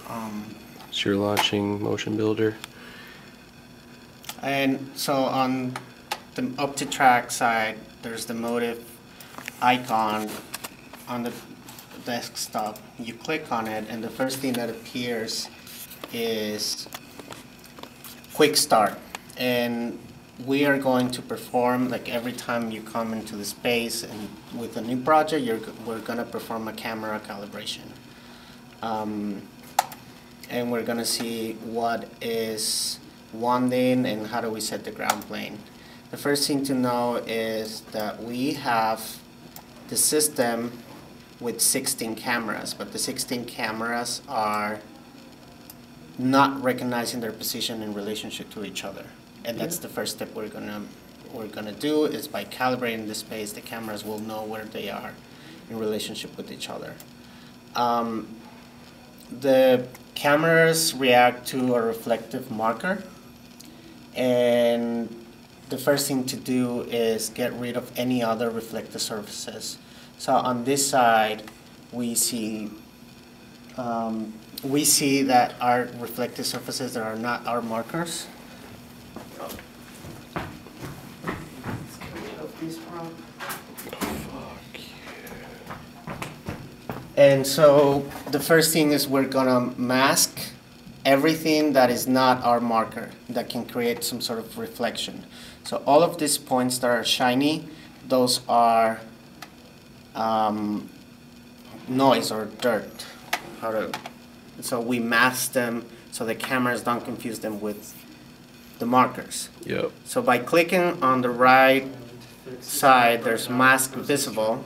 So you're launching Motion Builder. And so on the OptiTrack side, there's the motive icon on the desktop. You click on it, and the first thing that appears is Quick Start. And we are going to perform, like every time you come into the space and with a new project, we're going to perform a camera calibration. And we're going to see what is wanding and how do we set the ground plane. The first thing to know is that we have the system with 16 cameras, but the 16 cameras are not recognizing their position in relationship to each other. And that's the first step we're gonna do is by calibrating the space, the cameras will know where they are in relationship with each other. The cameras react to a reflective marker, and the first thing to do is get rid of any other reflective surfaces. So on this side, we see that our reflective surfaces that are not our markers. And so the first thing is we're gonna mask everything that is not our marker that can create some sort of reflection. So all of these points that are shiny, those are noise or dirt. So we mask them so the cameras don't confuse them with the markers. Yep. So by clicking on the right side, there's mask visible,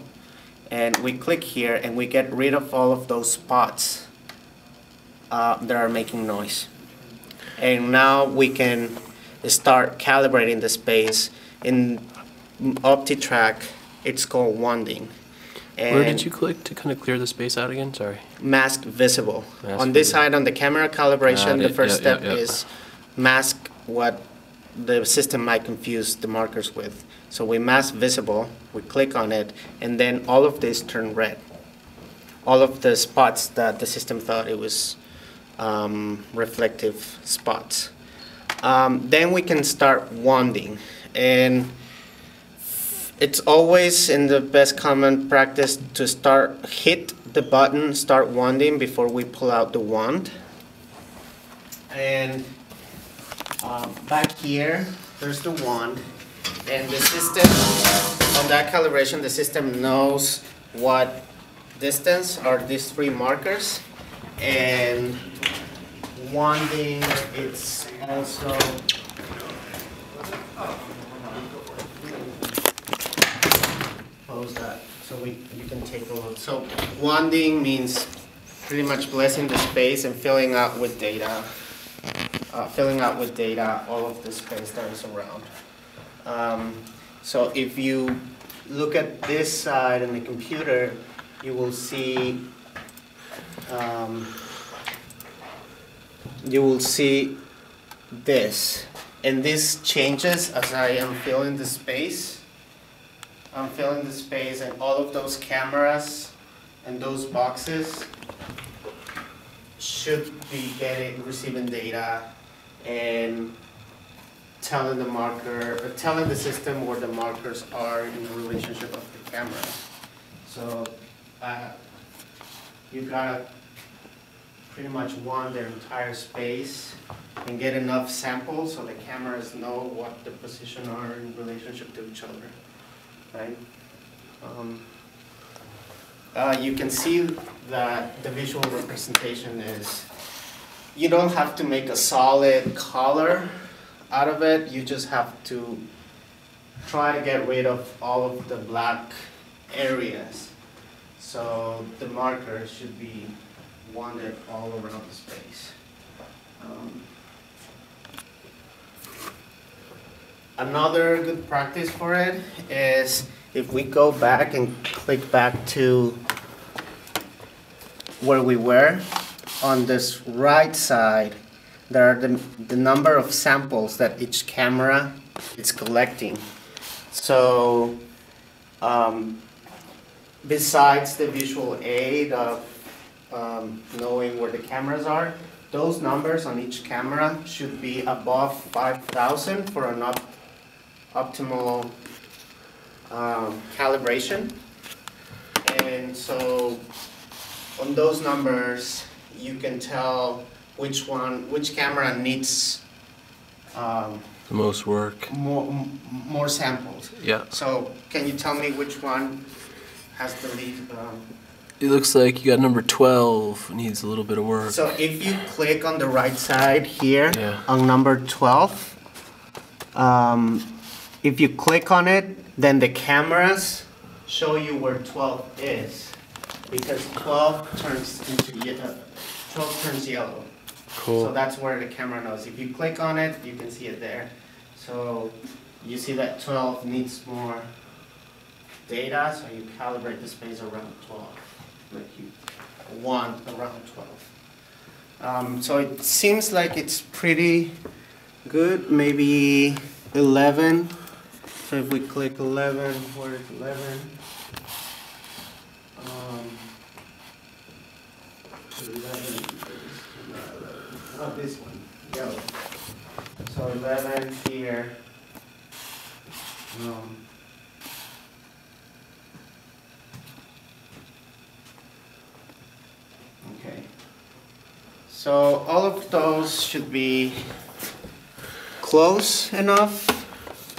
and we click here and we get rid of all of those spots that are making noise. And now we can start calibrating the space. In OptiTrack, it's called wanding. And where did you click to kind of clear the space out again? Sorry. Mask visible. Mask on this visible. side, on the camera calibration, the first step yeah. is mask what the system might confuse the markers with. So we mask visible, we click on it, and then all of this turn red. All of the spots that the system thought it was reflective spots. Then we can start wanding, and it's always in the best common practice to hit the button, start wanding before we pull out the wand. And back here, there's the wand, and the system, on that calibration, the system knows what distance are these three markers, and wanding, it's also close that so you can take a look. So wanding means pretty much blessing the space and filling out with data all of the space that is around. So if you look at this side in the computer, you will see this, and this changes as I am filling the space. I'm filling the space, and all of those cameras and those boxes should be receiving data and telling the system where the markers are in the relationship of the camera. So you gotta pretty much wand their entire space and get enough samples so the cameras know what the position are in relationship to each other, right? You can see that the visual representation is, you don't have to make a solid color out of it, you just have to try to get rid of all of the black areas. So the marker should be wanded all around the space. Another good practice for it is if we go back and click back to where we were, on this right side, there are the number of samples that each camera is collecting. So besides the visual aid of knowing where the cameras are. Those numbers on each camera should be above 5,000 for an optimal calibration. And so on those numbers, you can tell which camera needs The most work. more samples. Yeah. So can you tell me which one has the least? It looks like you got number 12 needs a little bit of work. So if you click on the right side here Yeah. on number 12, if you click on it, then the cameras show you where 12 is, because 12 turns yellow. Cool. So that's where the camera knows. If you click on it, you can see it there. So you see that 12 needs more data, so you calibrate the space around 12. Like you want around 12. So it seems like it's pretty good, maybe 11. So if we click 11, where is 11? 11. Oh, this one, yellow. So 11 here. Okay. So all of those should be close enough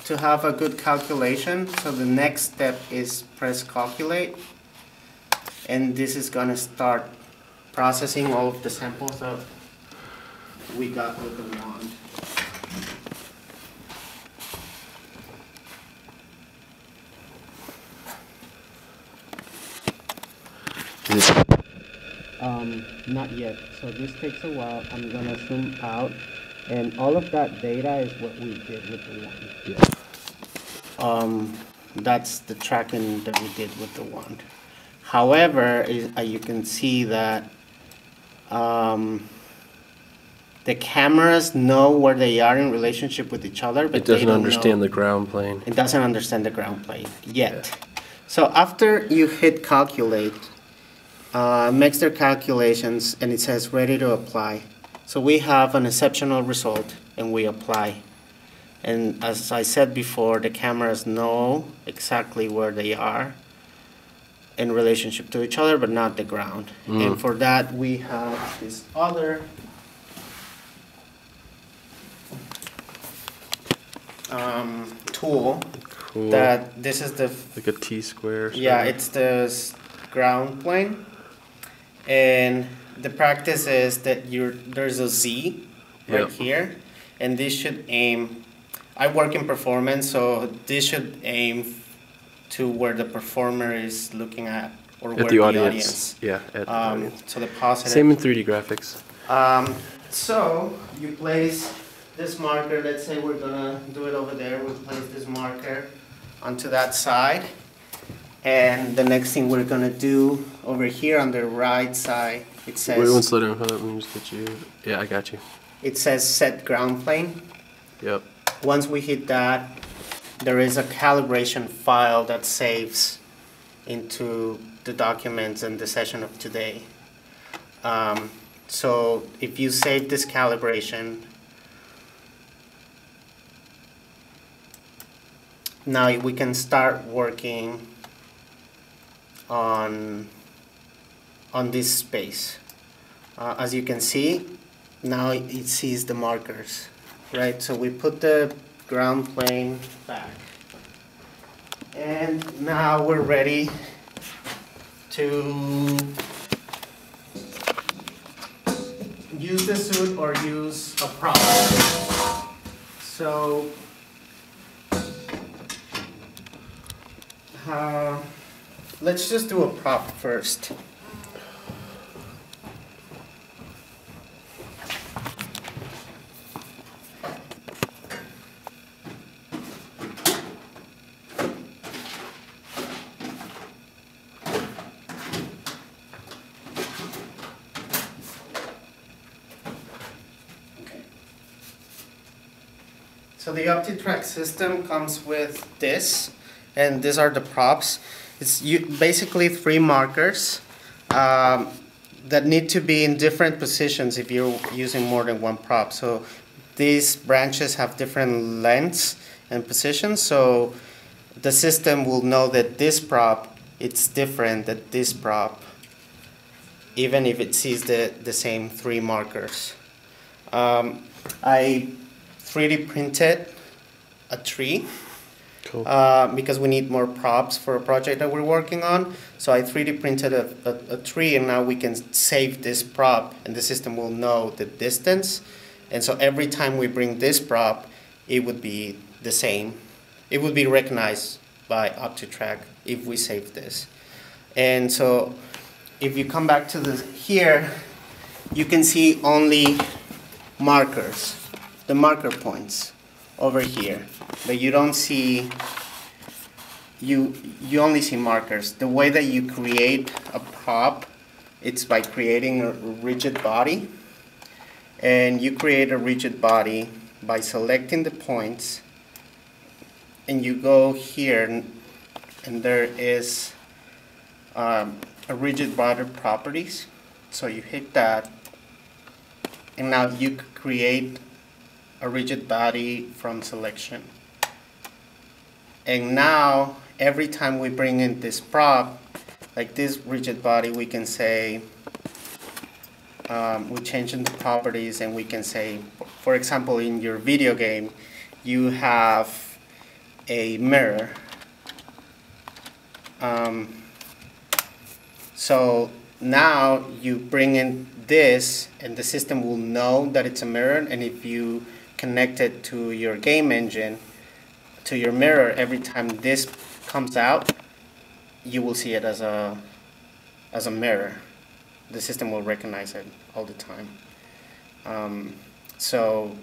to have a good calculation. So the next step is press calculate. And this is gonna start processing all of the samples that we got with the wand. Not yet. So this takes a while. I'm gonna zoom out, and all of that data is what we did with the wand. That's the tracking that we did with the wand. However, you can see that the cameras know where they are in relationship with each other, but It doesn't they don't understand know. the ground plane. It doesn't understand the ground plane yet. So after you hit calculate, makes their calculations, and it says ready to apply. So we have an exceptional result, and we apply. And as I said before, the cameras know exactly where they are in relationship to each other, but not the ground. And for that, we have this other tool. Cool. That this is the Like a T-square. yeah, it's the ground plane, and the practice is that there's a Z right Yep. here, and this should aim. I work in performance, so this should aim to where the performer is looking at, or where At the audience. Yeah, at the audience. So the positive. Same in 3D graphics. So you place this marker. Let's say we're gonna do it over there. We place this marker onto that side, and the next thing we're gonna do over here on the right side, it says. Wait, one slow down. Hold on, let me just get you. Yeah, I got you. It says set ground plane. Yep. Once we hit that, there is a calibration file that saves into the documents and the session of today. So if you save this calibration, now we can start working on this space. As you can see, now it sees the markers, right? So we put the ground plane back. And now we're ready to use the suit or use a prop. So let's just do a prop first. So the OptiTrack system comes with this, and these are the props. It's basically 3 markers. that need to be in different positions if you're using more than one prop. So these branches have different lengths and positions, so the system will know that this prop, it's different than this prop, even if it sees the same 3 markers. I 3D printed a tree. Cool. Because we need more props for a project that we're working on. So I 3D printed a tree, and now we can save this prop, and the system will know the distance. And so every time we bring this prop, it would be the same. It would be recognized by OptiTrack if we save this. And so if you come back to here, you can see only markers, the marker points over here, but you don't see, you only see markers. The way that you create a prop, it's by creating a rigid body, and you create a rigid body by selecting the points, and you go here, and there is a rigid body properties. So you hit that, and now you create a rigid body from selection. And now every time we bring in this prop, like this rigid body, we can say, we change in the properties, and we can say, for example, in your video game, you have a mirror. So now you bring in this, and the system will know that it's a mirror, and if you connect it to your game engine, to your mirror, every time this comes out, you will see it as a mirror. The system will recognize it all the time. So